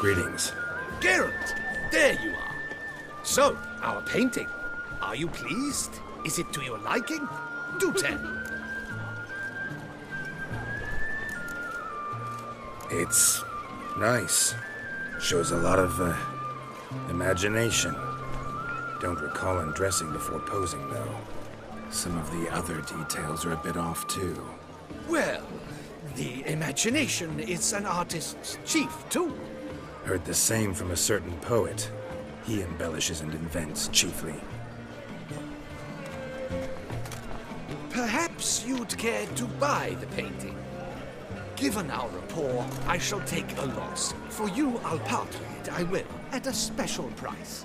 Greetings. Geralt, there you are. So, our painting. Are you pleased? Is it to your liking? Do tell. It's nice. Shows a lot of, imagination. Don't recall undressing before posing, though. Some of the other details are a bit off, too. Well, the imagination is an artist's chief tool. Heard the same from a certain poet. He embellishes and invents, chiefly. Perhaps you'd care to buy the painting. Given our rapport, I shall take a loss. For you, I'll part with it, I will, at a special price.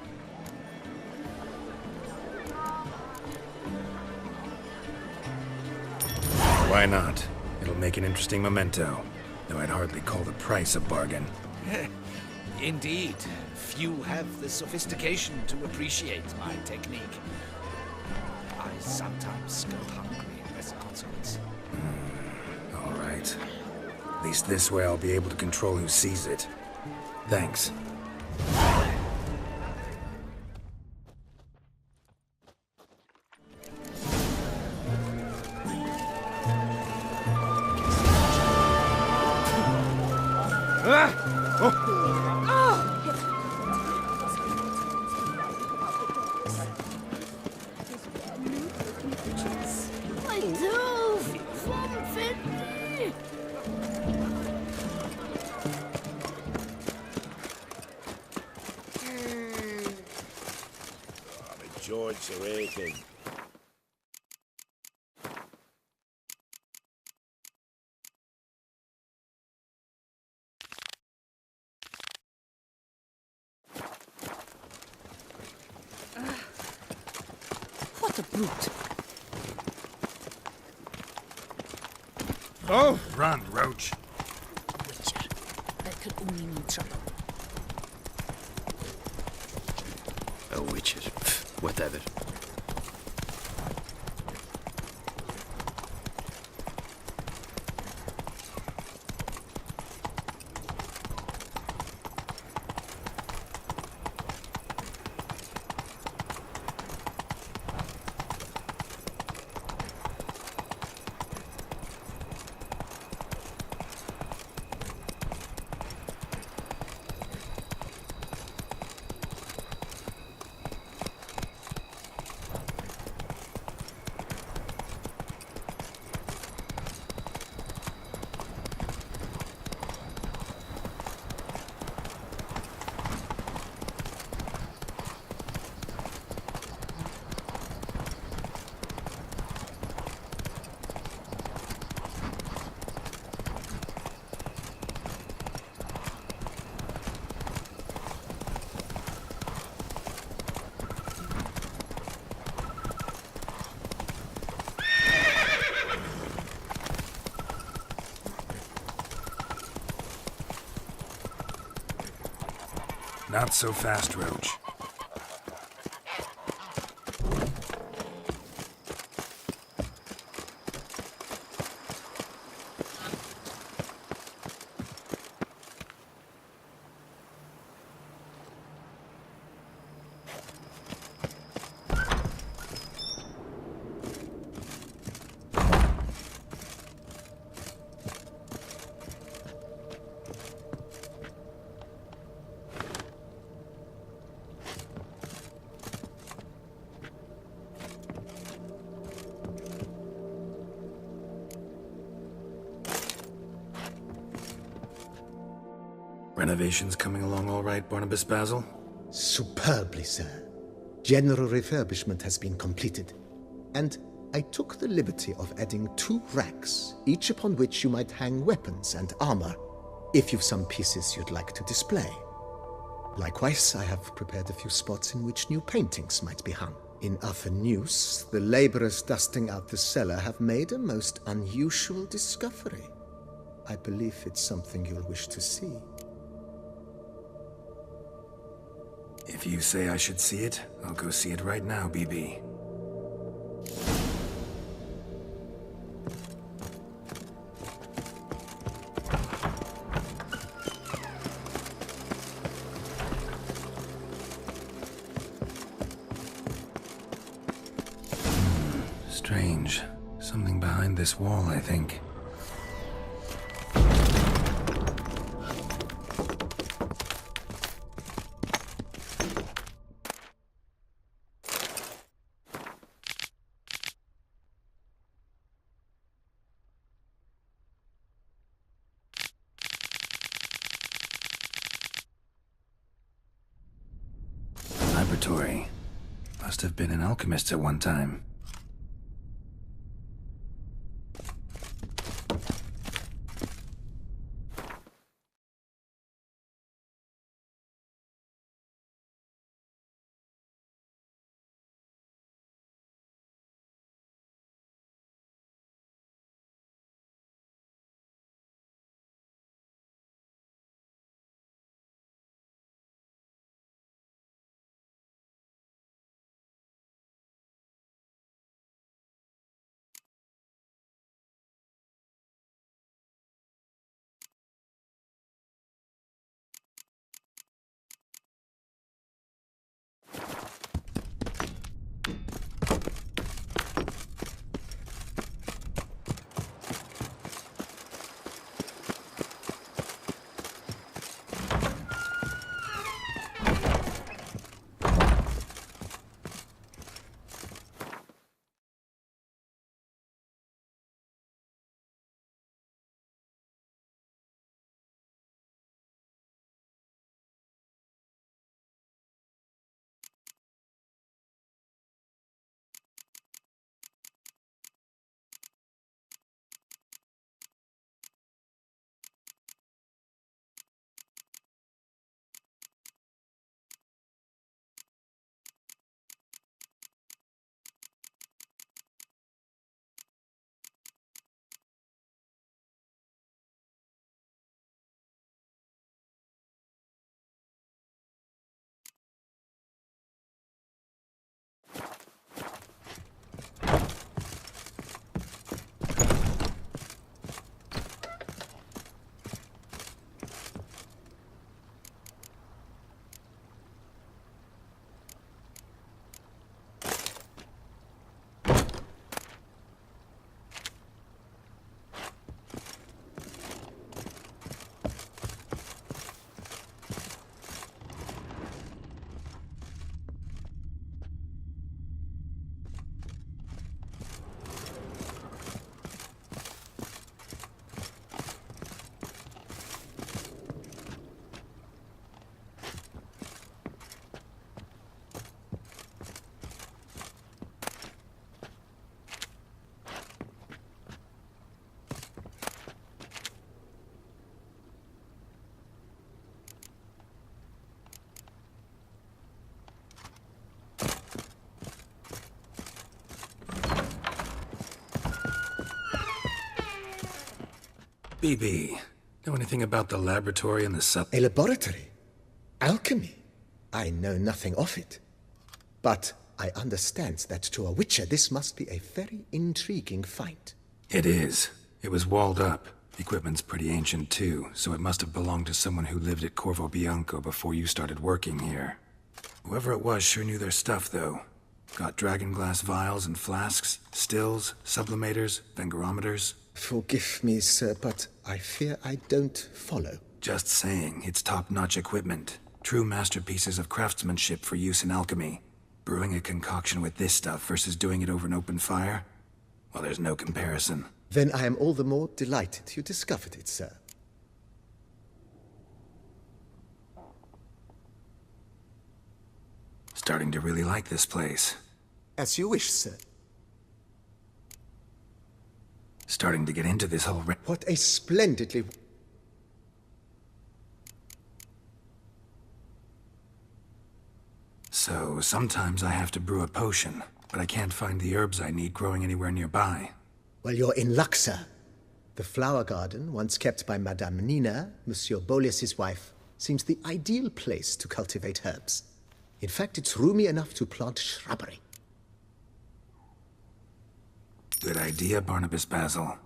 Why not? It'll make an interesting memento, though I'd hardly call the price a bargain. Indeed, few have the sophistication to appreciate my technique. I sometimes go hungry as a consequence. All right. At least this way I'll be able to control who sees it. Thanks. George awaken. What a brute! Oh! Run, Roach. Witcher. That could only mean trouble. A Witcher. Whatever. Not so fast, Roach. Renovations coming along all right, Barnabas Basil? Superbly, sir. General refurbishment has been completed. And I took the liberty of adding 2 racks, each upon which you might hang weapons and armor, if you've some pieces you'd like to display. Likewise, I have prepared a few spots in which new paintings might be hung. In other news, the laborers dusting out the cellar have made a most unusual discovery. I believe it's something you'll wish to see. If you say I should see it, I'll go see it right now, BB. Strange. Something behind this wall, I think. Laboratory. Must have been an alchemist at one time. BB, know anything about the laboratory and the A laboratory? Alchemy? I know nothing of it. But I understand that to a witcher this must be a very intriguing find. It is. It was walled up. Equipment's pretty ancient too, so it must have belonged to someone who lived at Corvo Bianco before you started working here. Whoever it was sure knew their stuff, though. Got dragonglass vials and flasks, stills, sublimators, vengerometers. Forgive me, sir, but I fear I don't follow. Just saying, it's top-notch equipment. True masterpieces of craftsmanship for use in alchemy. Brewing a concoction with this stuff versus doing it over an open fire? Well, there's no comparison. Then I am all the more delighted you discovered it, sir. Starting to really like this place. As you wish, sir. Starting to get into this whole What a splendidly... So, sometimes I have to brew a potion, but I can't find the herbs I need growing anywhere nearby. Well, you're in luck, sir. The flower garden, once kept by Madame Nina, Monsieur Boleus's wife, seems the ideal place to cultivate herbs. In fact, it's roomy enough to plant shrubbery. Good idea, Barnabas Basil.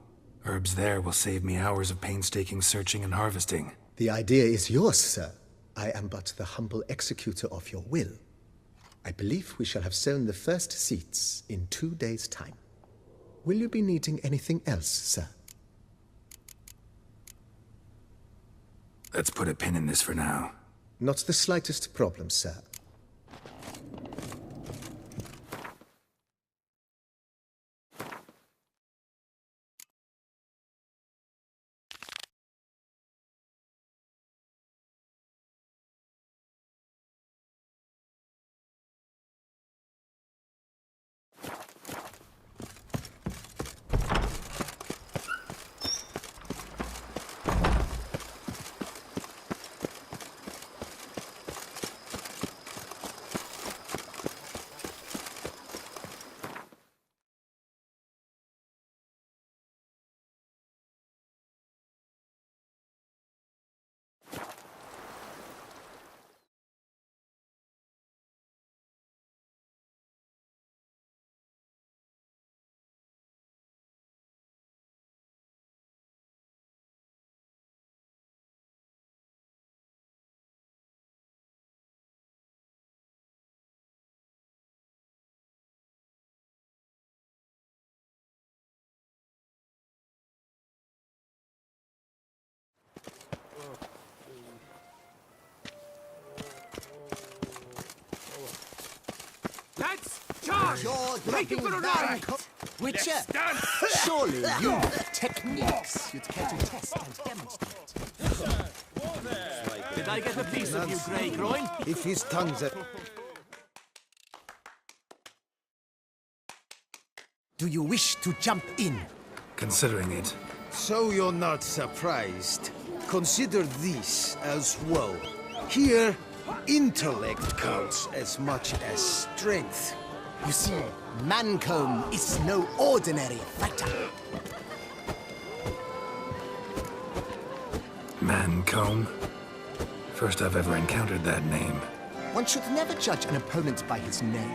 Herbs there will save me hours of painstaking searching and harvesting. The idea is yours, sir. I am but the humble executor of your will. I believe we shall have sown the first seeds in 2 days' time. Will you be needing anything else, sir? Let's put a pin in this for now. Not the slightest problem, sir. Lads, charge! You're Take him for a ride! Witcher, surely you have techniques you'd care to test and demonstrate. Did I get a piece of you, Grey Groin? If his tongue's a... Do you wish to jump in? Considering it. So you're not surprised. Consider this as well. Here, intellect counts as much as strength. You see, Mancomb is no ordinary fighter. Mancomb? First I've ever encountered that name. One should never judge an opponent by his name.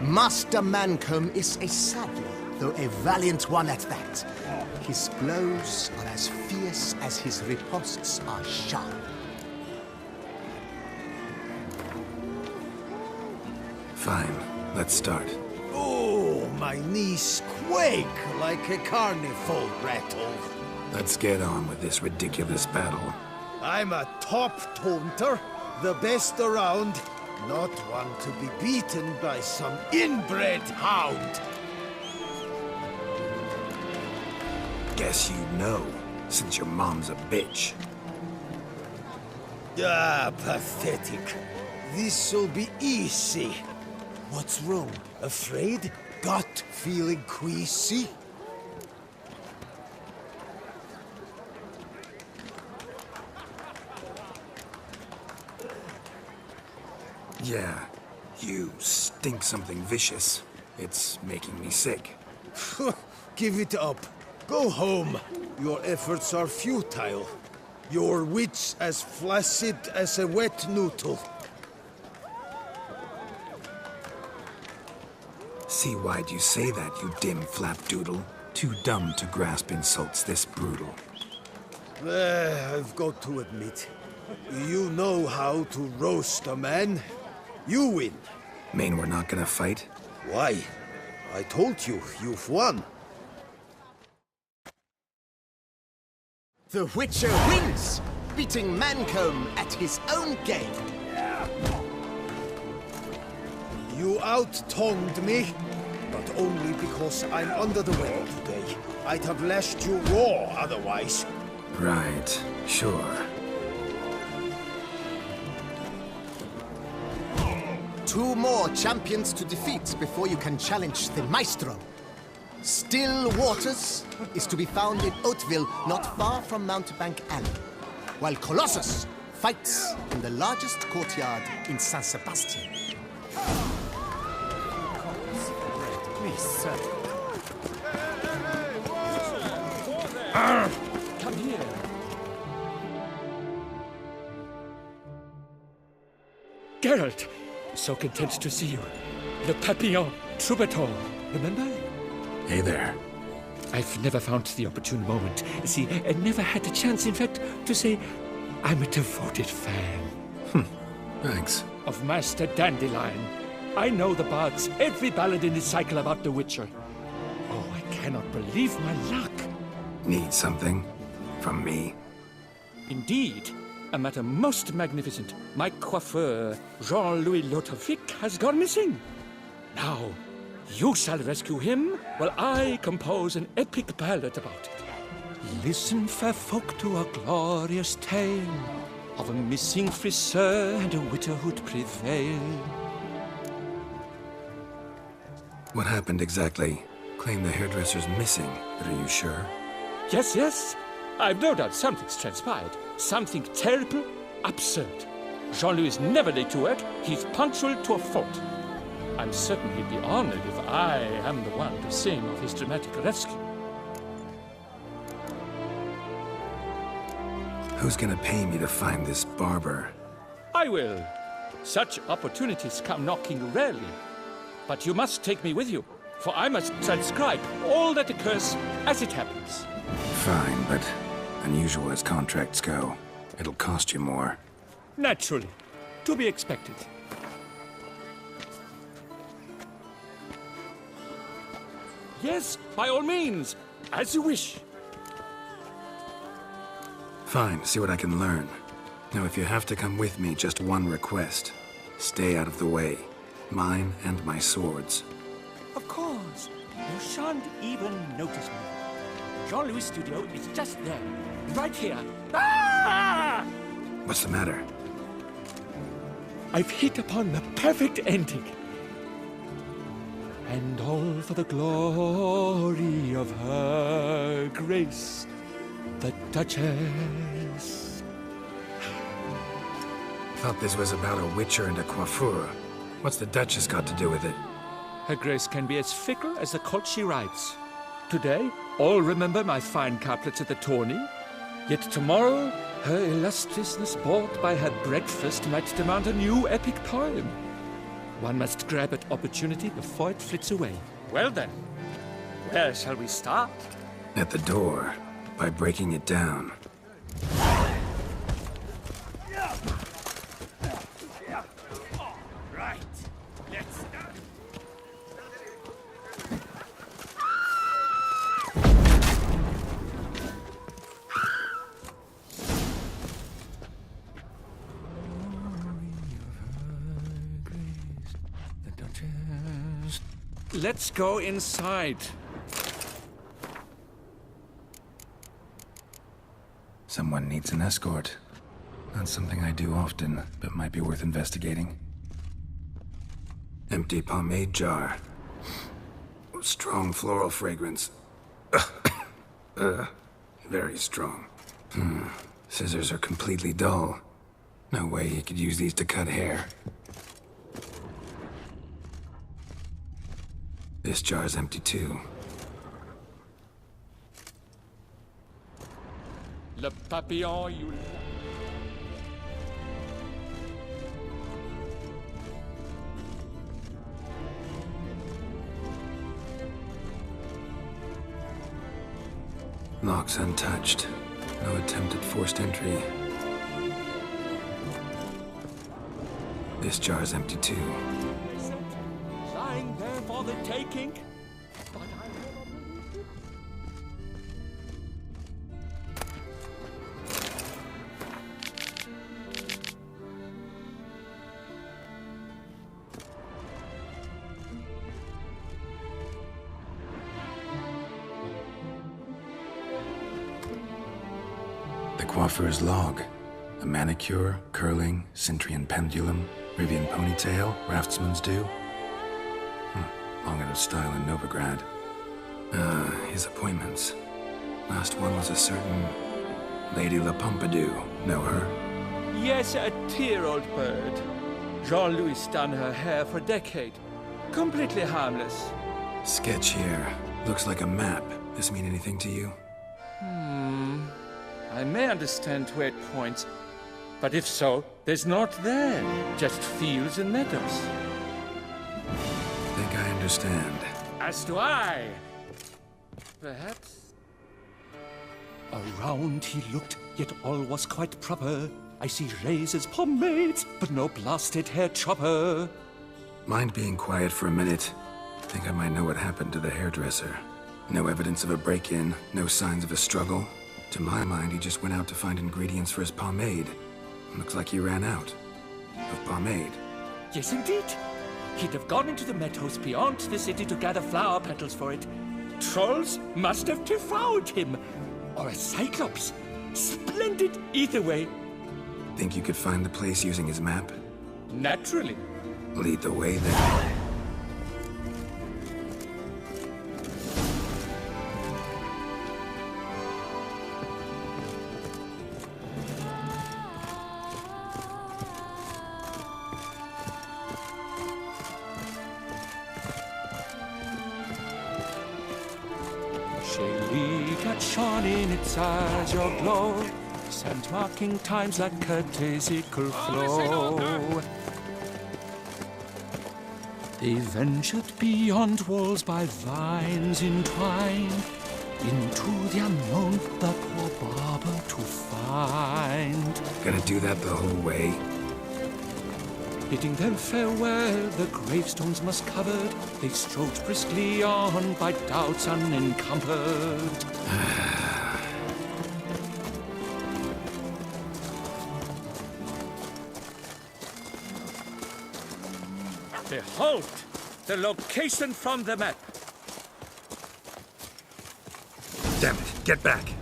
Master Mancomb is a saddler, though a valiant one at that. His blows are as fierce as his riposts are sharp. Fine, let's start. Oh, my knees quake like a carnival rattle. Let's get on with this ridiculous battle. I'm a top taunter, the best around, not one to be beaten by some inbred hound. Guess you know, since your mom's a bitch. Ah, pathetic. This'll be easy. What's wrong? Afraid? Gut feeling queasy? Yeah, you stink something vicious. It's making me sick. Give it up. Go home. Your efforts are futile. Your wits as flaccid as a wet noodle. See why'd you say that, you dim flapdoodle? Too dumb to grasp insults this brutal. I've got to admit, you know how to roast a man. You win. Mean we're not gonna fight? Why? I told you, you've won. The Witcher wins, beating Mancomb at his own game. You out-tongued me, but only because I'm under the weather today. I'd have lashed you raw otherwise. Right, sure. Two more champions to defeat before you can challenge the Maestro. Still Waters is to be found in Oatville, not far from Mountebank Alley, while Colossus fights in the largest courtyard in San Sebastian. Please, sir. Come here. Geralt, so content to see you. Le Papillon, Troubadour, remember? Hey there. I've never found the opportune moment. See, I never had the chance, in fact, to say I'm a devoted fan. Thanks. Of Master Dandelion. I know the bards, every ballad in his cycle about the Witcher. Oh, I cannot believe my luck. Need something? From me? Indeed, a matter most magnificent. My coiffeur, Jean-Louis Lotovic, has gone missing. Now, you shall rescue him while I compose an epic ballad about it. Listen, fair folk, to a glorious tale of a missing friseur and a widowhood prevail. What happened exactly? Claim the hairdresser's missing, but are you sure? Yes, yes. I've no doubt something's transpired. Something terrible, absurd. Jean-Louis is never late to work. He's punctual to a fault. I'm certain he'd be honored if I am the one to sing of his dramatic rescue. Who's gonna pay me to find this barber? I will. Such opportunities come knocking rarely. But you must take me with you, for I must transcribe all that occurs as it happens. Fine, but unusual as contracts go, it'll cost you more. Naturally. To be expected. Yes, by all means. As you wish. Fine, see what I can learn. Now, if you have to come with me, just one request. Stay out of the way. Mine and my swords. Of course. You shan't even notice me. Jean-Louis' studio is just there. Right here. Ah! What's the matter? I've hit upon the perfect ending. And all for the glory of her grace, the Duchess. Thought this was about a witcher and a coiffure. What's the Duchess got to do with it? Her grace can be as fickle as the colt she rides. Today, all remember my fine couplets at the tourney. Yet tomorrow, her illustriousness bought by her breakfast might demand a new epic poem. One must grab at opportunity before it flits away. Well then, where shall we start? At the door, by breaking it down. Right, let's start. Let's go inside. Someone needs an escort. Not something I do often, but might be worth investigating. Empty pomade jar. Strong floral fragrance. Very strong. Scissors are completely dull. No way he could use these to cut hair. This jar's empty too. Le papillon, you... Lock's untouched. No attempt at forced entry. This jar's empty too. Lying there for the taking. But I never believed it. The coiffeur's log. A manicure, curling, Centrian pendulum, Rivian ponytail, raftsman's due. Long out of style in Novigrad. His appointments. Last one was a certain Lady La Pompadour. Know her? Yes, a dear old bird. Jean-Louis done her hair for a decade. Completely harmless. Sketch here. Looks like a map. This mean anything to you? I may understand where it points, but if so, there's not there. Just fields and meadows. Think I understand. As do I. Perhaps. Around he looked, yet all was quite proper. I see razors, pomades, but no blasted hair chopper. Mind being quiet for a minute? Think I might know what happened to the hairdresser. No evidence of a break-in, no signs of a struggle. To my mind, he just went out to find ingredients for his pomade. Looks like he ran out of pomade. Yes, indeed. He'd have gone into the meadows beyond the city to gather flower petals for it. Trolls must have devoured him. Or a cyclops. Splendid either way. Think you could find the place using his map? Naturally. Lead the way then. Shone in its eyes your glow, sand marking times like a daisical flow. They ventured beyond walls by vines entwined, into the unknown the poor barber to find. Gonna do that the whole way? Bidding them farewell, the gravestones must covered, they strode briskly on by doubts unencumbered. Behold, the location from the map. Damn it, get back!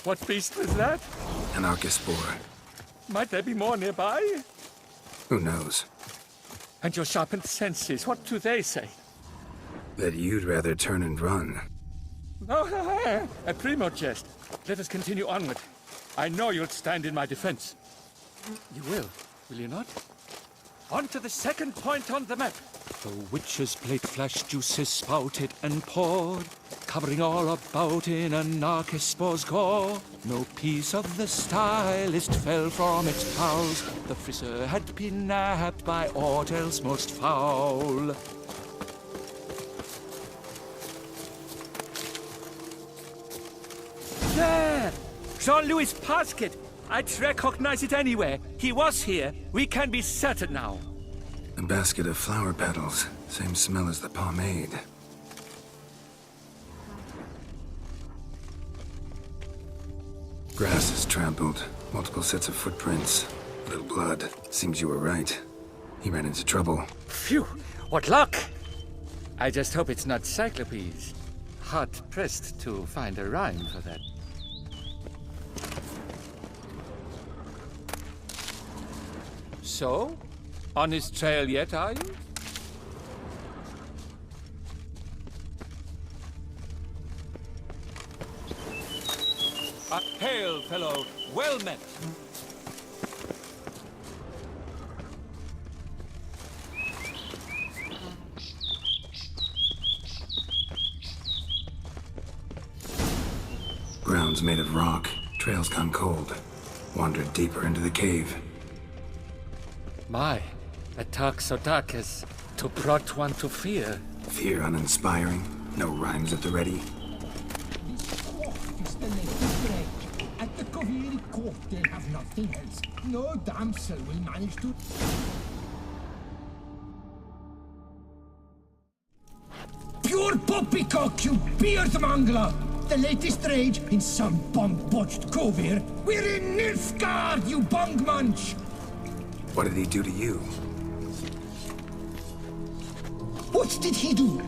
What beast was that? An Archospore. Might there be more nearby? Who knows? And your sharpened senses, what do they say? That you'd rather turn and run. Oh, a primo jest. Let us continue onward. I know you'll stand in my defense. You will you not? On to the second point on the map. The witch's blade flash juices spouted and poured, covering all about in an Archospore's gore. No piece of the stylist fell from its bowels. The frisser had been nabbed by aught else most foul. There! Jean-Louis' Pasket! I'd recognize it anywhere. He was here. We can be certain now. A basket of flower petals. Same smell as the pomade. Grass is trampled. Multiple sets of footprints. A little blood. Seems you were right. He ran into trouble. Phew! What luck! I just hope it's not Cyclopes. Hard-pressed to find a rhyme for that. So? On his trail yet, are you? Hail, fellow. Well met. Ground's made of rock. Trail's gone cold. Wandered deeper into the cave. My, a talk so dark as to prompt one to fear. Fear uninspiring. No rhymes at the ready. This is the latest break. At the Koviri court, they have nothing else. No damsel will manage to... Pure poppycock, you beard mangler! The latest rage in some bum-botched Kovir. We're in Nilfgaard, you bung munch! What did he do to you? What did he do?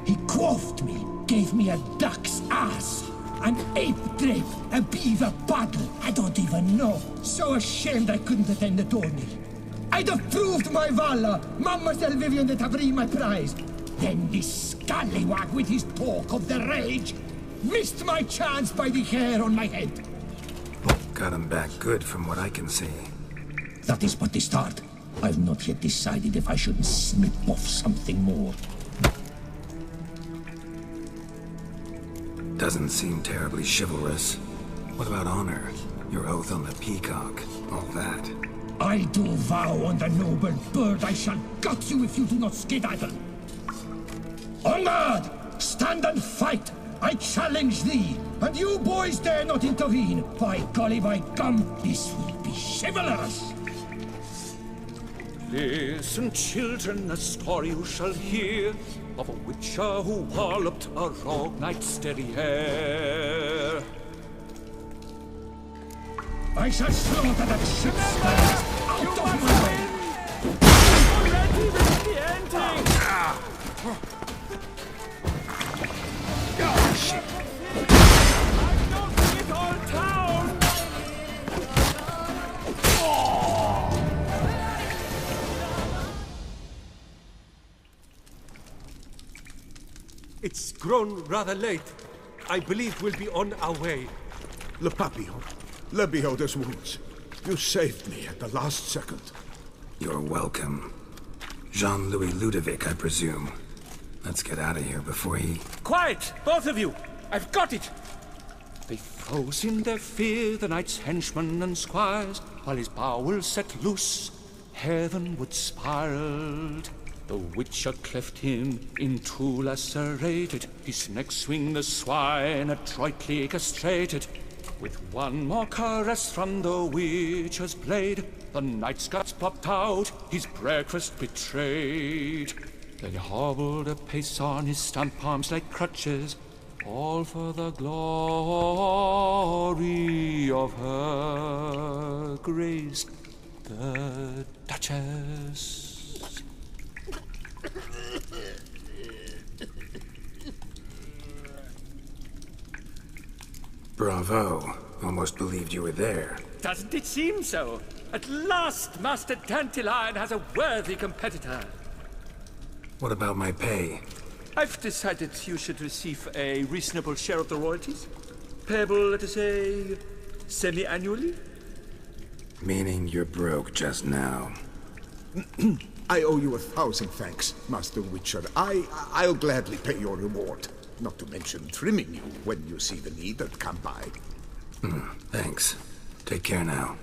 He quaffed me, gave me a duck's ass, an ape drape, a beaver paddle. I don't even know. So ashamed I couldn't attend the tourney. I'd have proved my valor. Mademoiselle Vivienne de Tabry my prize. Then this scallywag with his talk of the rage missed my chance by the hair on my head. Got him back good from what I can see. That is but the start. I've not yet decided if I shouldn't snip off something more. Doesn't seem terribly chivalrous. What about honor? Your oath on the Peacock, all that. I do vow on the noble bird I shall gut you if you do not skedaddle. On guard! Stand and fight! I challenge thee, and you boys dare not intervene. By golly, by gum, this will be chivalrous. Listen, children, a story you shall hear of a witcher who walloped a rogue knight's derriere. I shall slaughter that ship's spirits out of my way. Already with the ending! I'm knocking it all down! It's grown rather late. I believe we'll be on our way. Le Papillon, Le Beholder's wounds. You saved me at the last second. You're welcome. Jean-Louis Ludovic, I presume. Let's get out of here before he... Quiet, both of you! I've got it! They froze in their fear, the knight's henchmen and squires, while his bowels set loose, heavenward spiraled. The witcher cleft him in two lacerated, his neck swing the swine adroitly castrated. With one more caress from the witcher's blade, the knight's guts popped out, his breakfast betrayed. Then he hobbled a pace on his stump arms like crutches, all for the glory of her grace, the Duchess. Bravo. Almost believed you were there. Doesn't it seem so? At last, Master Dandelion has a worthy competitor. What about my pay? I've decided you should receive a reasonable share of the royalties. Payable, let us say, semi-annually? Meaning you're broke just now. I owe you 1,000 thanks, Master Witcher. I'll gladly pay your reward. Not to mention trimming you when you see the need and come by. Thanks. Take care now.